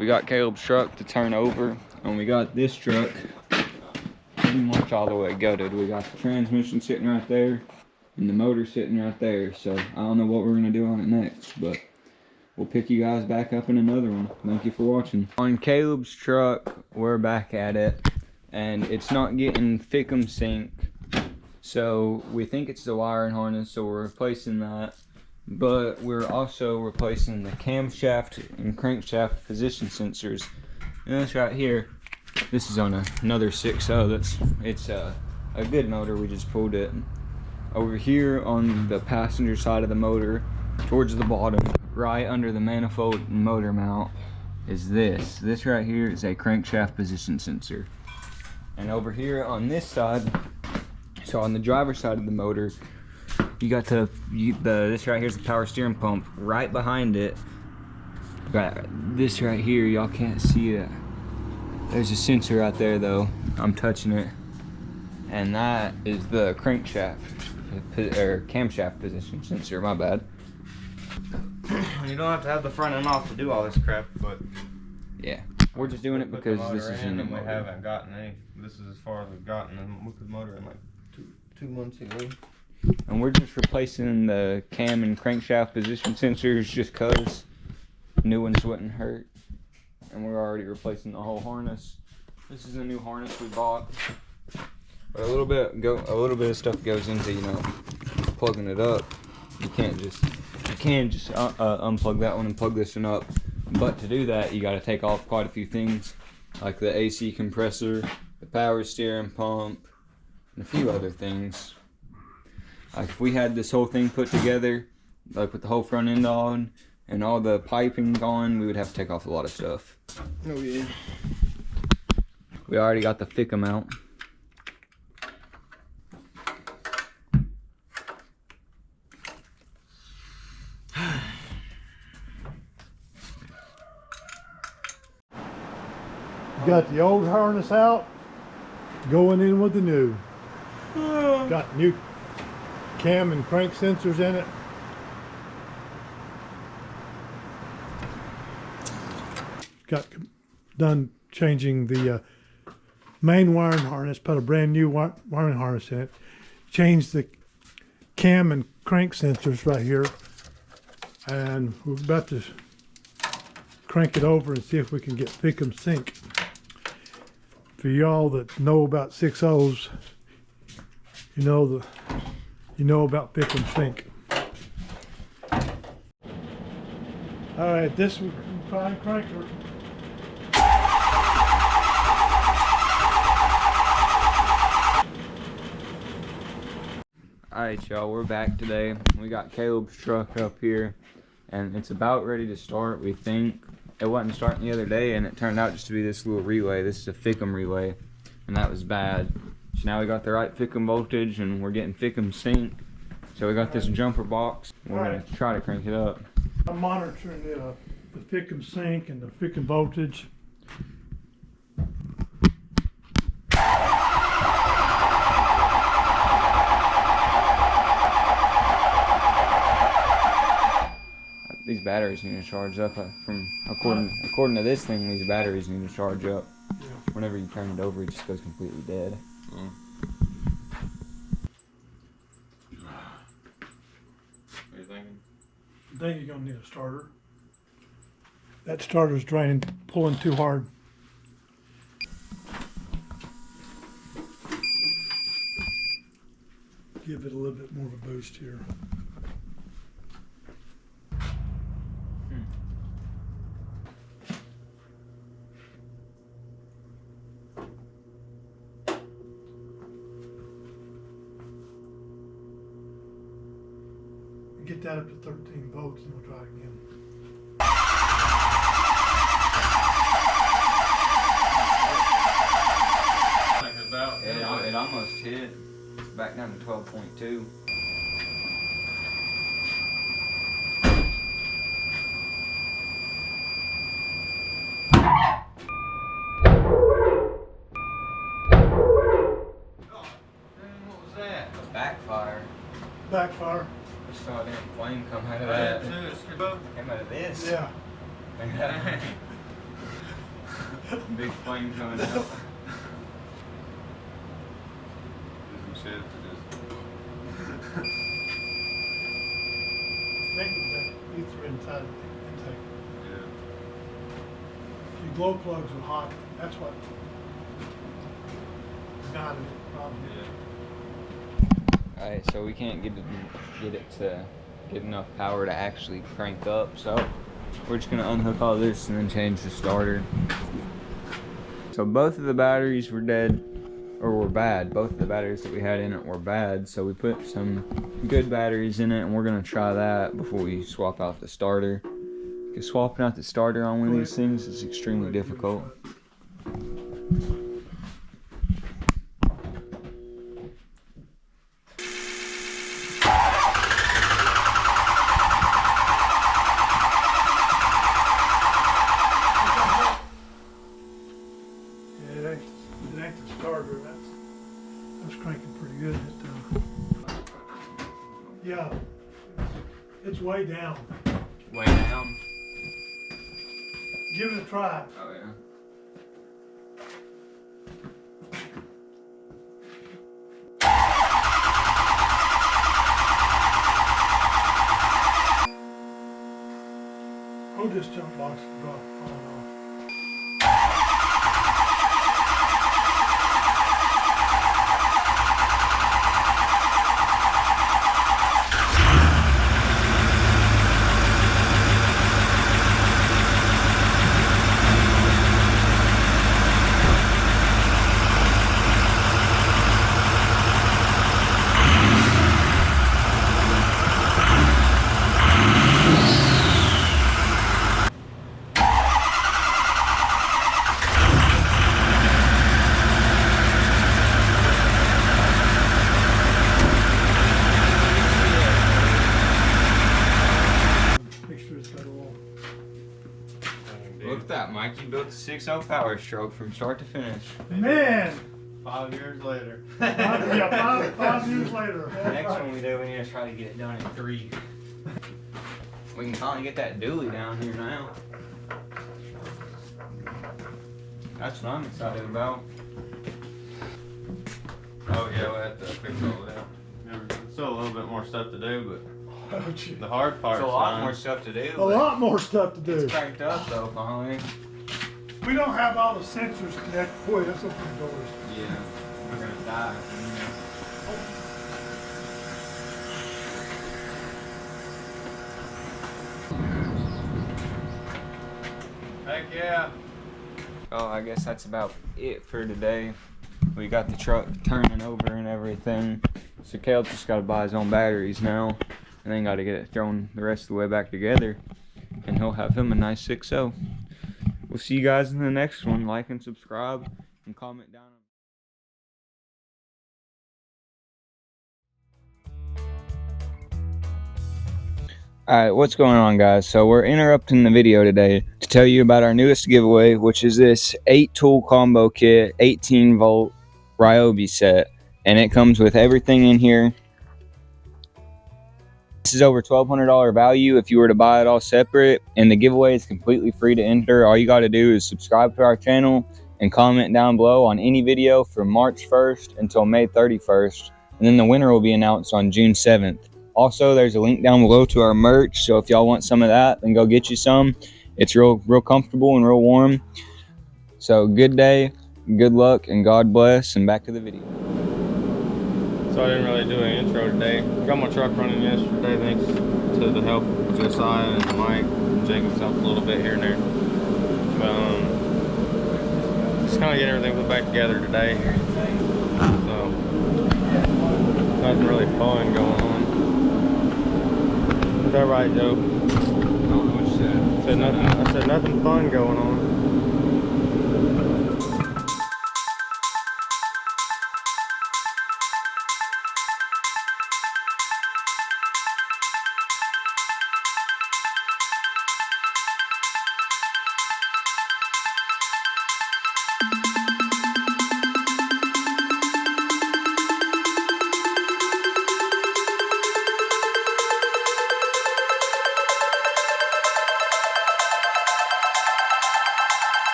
We got Caleb's truck to turn over, and we got this truck pretty much all the way gutted. We got the transmission sitting right there, and the motor sitting right there. So I don't know what we're gonna do on it next, but we'll pick you guys back up in another one. Thank you for watching. On Caleb's truck, we're back at it, and it's not getting FICM sync. So we think it's the wiring harness, so we're replacing that. But we're also replacing the camshaft and crankshaft position sensors. And this right here, this is on another 6.0. It's a good motor. We just pulled it. Over here on the passenger side of the motor, towards the bottom, right under the manifold and motor mount, is this. This right here is a crankshaft position sensor. And over here on this side, so on the driver's side of the motor, you got this right here is the power steering pump. Right behind it, got this right here. Y'all can't see it. There's a sensor right there though. I'm touching it, and that is the crankshaft or camshaft position sensor. My bad. You don't have to have the front end off to do all this crap, but yeah, we're just doing it because this is in the we motor. haven't gotten any. This is as far as we've gotten with the motor in like two months ago. And we're just replacing the cam and crankshaft position sensors just cause new ones wouldn't hurt. And we're already replacing the whole harness. This is a new harness we bought. But a little bit of stuff goes into, you know, plugging it up. You can just unplug that one and plug this one up. But to do that, you got to take off quite a few things, like the AC compressor, the power steering pump, and a few other things. Like if we had this whole thing put together, like with the whole front end on and all the piping on, we would have to take off a lot of stuff. Oh yeah. We already got the FICM out. You got the old harness out, going in with the new. Got new cam and crank sensors in it. Got done changing the main wiring harness, put a brand new wiring harness in it. Changed the cam and crank sensors right here. And we're about to crank it over and see if we can get FICM sync. For y'all that know about 6.0s, you know about FICM sync. All right, this we try and crank her. Alright y'all, we're back today. We got Caleb's truck up here, and it's about ready to start, we think. It wasn't starting the other day, and it turned out just to be this little relay. This is a FICM relay, and that was bad. So now we got the right FICM voltage, and we're getting FICM sync. So we got this jumper box. We're gonna try to crank it up. I'm monitoring the FICM sync and the FICM voltage. These batteries need to charge up. According to this thing, these batteries need to charge up. Yeah. Whenever you turn it over, it just goes completely dead. What are you thinking? I think you're gonna need a starter. That starter's draining, pulling too hard. Give it a little bit more of a boost here. Get that up to 13 volts and we'll try again. It almost hit. It's back down to 12.2. What was that? A backfire. Backfire. I saw a damn flame come out of that. Came Came out of this. Yeah. Big flame coming out. Some shit to just. I think it was that ether inside the intake. Yeah. Your glow plugs were hot. That's what got it. Probably. Yeah. Alright, so we can't get it to get enough power to actually crank up, so we're just gonna unhook all this and then change the starter. So both of the batteries were dead, or were bad. Both of the batteries that we had in it were bad, so we put some good batteries in it, and we're gonna try that before we swap out the starter. Because swapping out the starter on one of these things is extremely difficult. It ain't the starter. That's cranking pretty good. Yeah, it's way down. Way down. Give it a try. Oh yeah. Hold this jump box and drop on and off. Look at that, Mike. You built a 6.0 Powerstroke from start to finish. Man! 5 years later. Five years later. Next one we do, we need to try to get it done in 3. We can finally get that dually down here now. That's what I'm excited about. Oh yeah, we'll have to fix all that. Still a little bit more stuff to do, but the hard part's There's a lot done. more stuff to do. A lot more stuff to do. It's cranked up though, finally. We don't have all the sensors connected. Boy, that's open the doors. Yeah, we're gonna die. Heck yeah. Oh, I guess that's about it for today. We got the truck turning over and everything. So Caleb just gotta buy his own batteries now. And then gotta get it thrown the rest of the way back together. And he'll have him a nice 6.0. We'll see you guys in the next one. Like and subscribe and comment down. Alright, what's going on, guys? So we're interrupting the video today to tell you about our newest giveaway, which is this 8-tool combo kit, 18-volt Ryobi set. And it comes with everything in here. This is over $1,200 value if you were to buy it all separate, and the giveaway is completely free to enter. All you got to do is subscribe to our channel and comment down below on any video from March 1st until May 31st, and then the winner will be announced on June 7th. Also, there's a link down below to our merch, so if y'all want some of that, then go get you some. It's real comfortable and real warm. So good day, good luck, and God bless, and back to the video. So I didn't really do an intro today. Got my truck running yesterday thanks to the help of Josiah and Mike. Jacob's helped a little bit here and there. But just kind of getting everything put back together today. So nothing really fun going on. Is that right, Joe? I don't know what you said. Said nothing. I said nothing fun going on.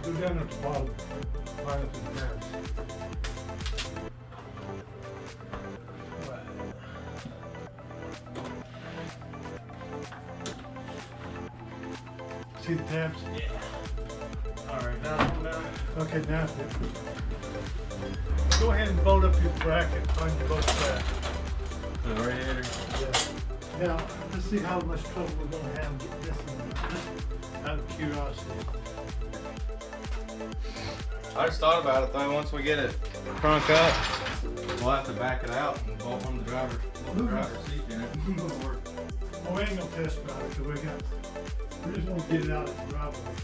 Go down at the bottom, line up the tabs. See the tabs? Yeah. Alright, now. Okay, now go ahead and bolt up your bracket on your both tabs. The radiator. Yeah. Now, let's see how much trouble we're gonna have getting this one out of curiosity. I just thought about it though, once we get it crunk up, we'll have to back it out and bolt on the driver's seat in it. Oh, we ain't gonna test about it, because we just wanna get it out of the driveway.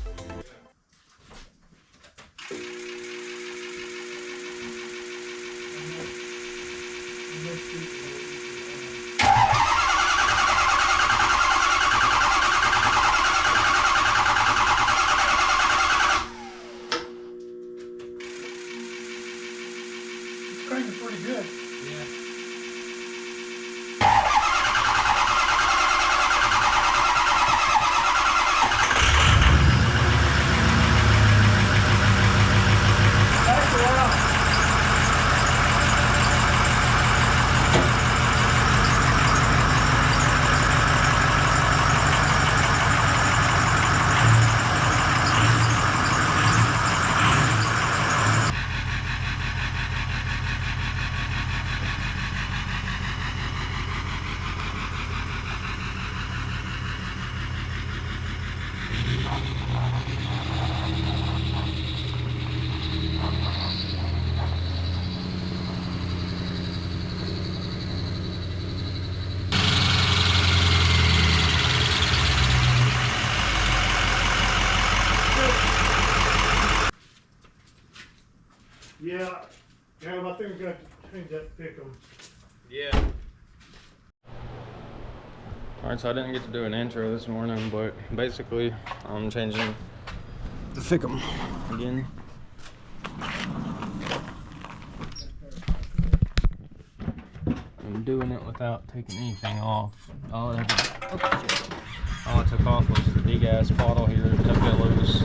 It's cranking pretty good. Yeah. Yeah, I think we got to change that FICM. Yeah. Alright, so I didn't get to do an intro this morning, but basically I'm changing the FICM again. I'm doing it without taking anything off. All I took off was the degas bottle here, took it loose.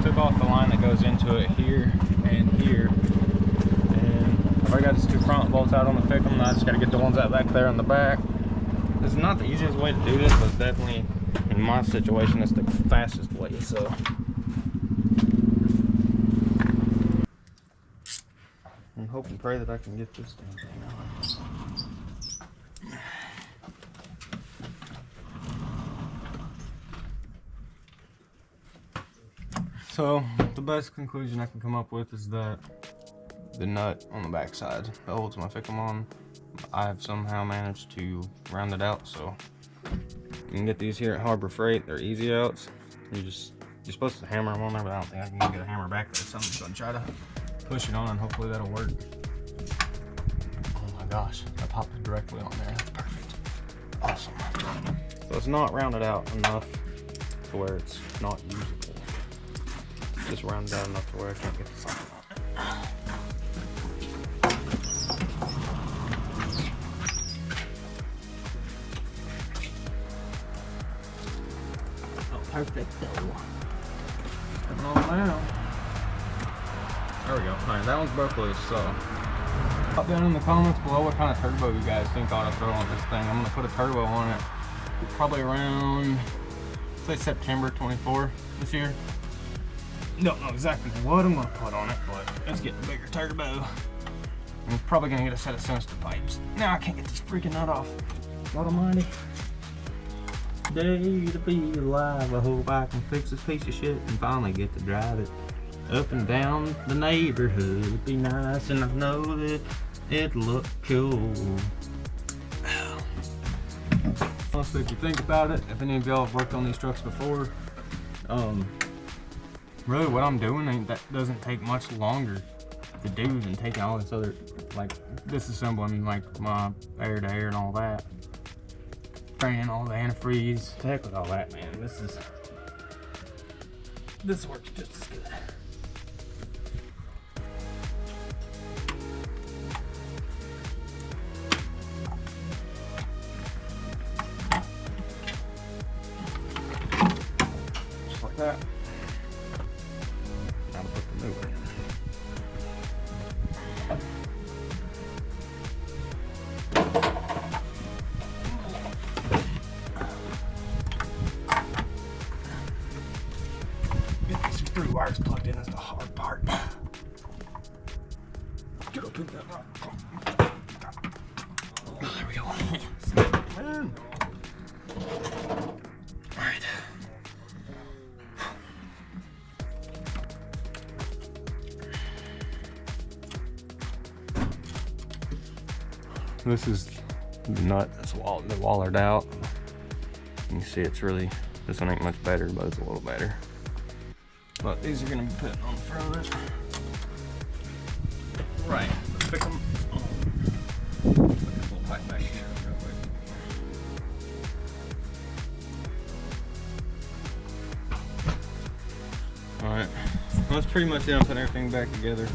Took off the line that goes into it here and here. And I've already got these two front bolts out on the FICM, now I just gotta get the ones out back there in the back. This is not the easiest way to do this, but definitely in my situation it's the fastest way, so. I'm hope and pray that I can get this damn thing on. So, the best conclusion I can come up with is that the nut on the back side that holds my FICM on, I have somehow managed to round it out, so you can get these here at Harbor Freight. They're easy outs. You're supposed to hammer them on there, but I don't think I can get a hammer back there, so I'm just gonna try to push it on and hopefully that'll work. Oh my gosh, I popped it directly on there. That's perfect. Awesome. So it's not rounded out enough to where it's not usable. Just rounded out enough to where I can't get the something on it. Perfect though. Coming on down. There we go. Alright, that one's broke loose, so. Pop down in the comments below what kind of turbo you guys think I ought to throw on this thing. I'm gonna put a turbo on it probably around, say September 24 this year. Don't know exactly what I'm gonna put on it, but it's getting a bigger turbo. I'm probably gonna get a set of sensor pipes. Now I can't get this freaking nut off. Lord almighty. Day to be alive, I hope I can fix this piece of shit and finally get to drive it up and down the neighborhood. It'd be nice and I know that it'd look cool. Honestly, if you think about it, if any of y'all have worked on these trucks before, really what I'm doing that doesn't take much longer the dues and taking all this other, like disassembling like my air to air and all that. Spraying all the antifreeze. To heck with all that, man. This works just as good. Just like that. Now to put the new one in. Get these three wires plugged in, that's the hard part. Get up in that rock. There we go. Man. Alright. This is the nut that's wallered out. You can see it's really, this one ain't much better, but it's a little better. But these are gonna be put on the front of it. Right, let's pick them. Put this little pipe back here real quick. Alright, well, that's pretty much it. I'm putting everything back together.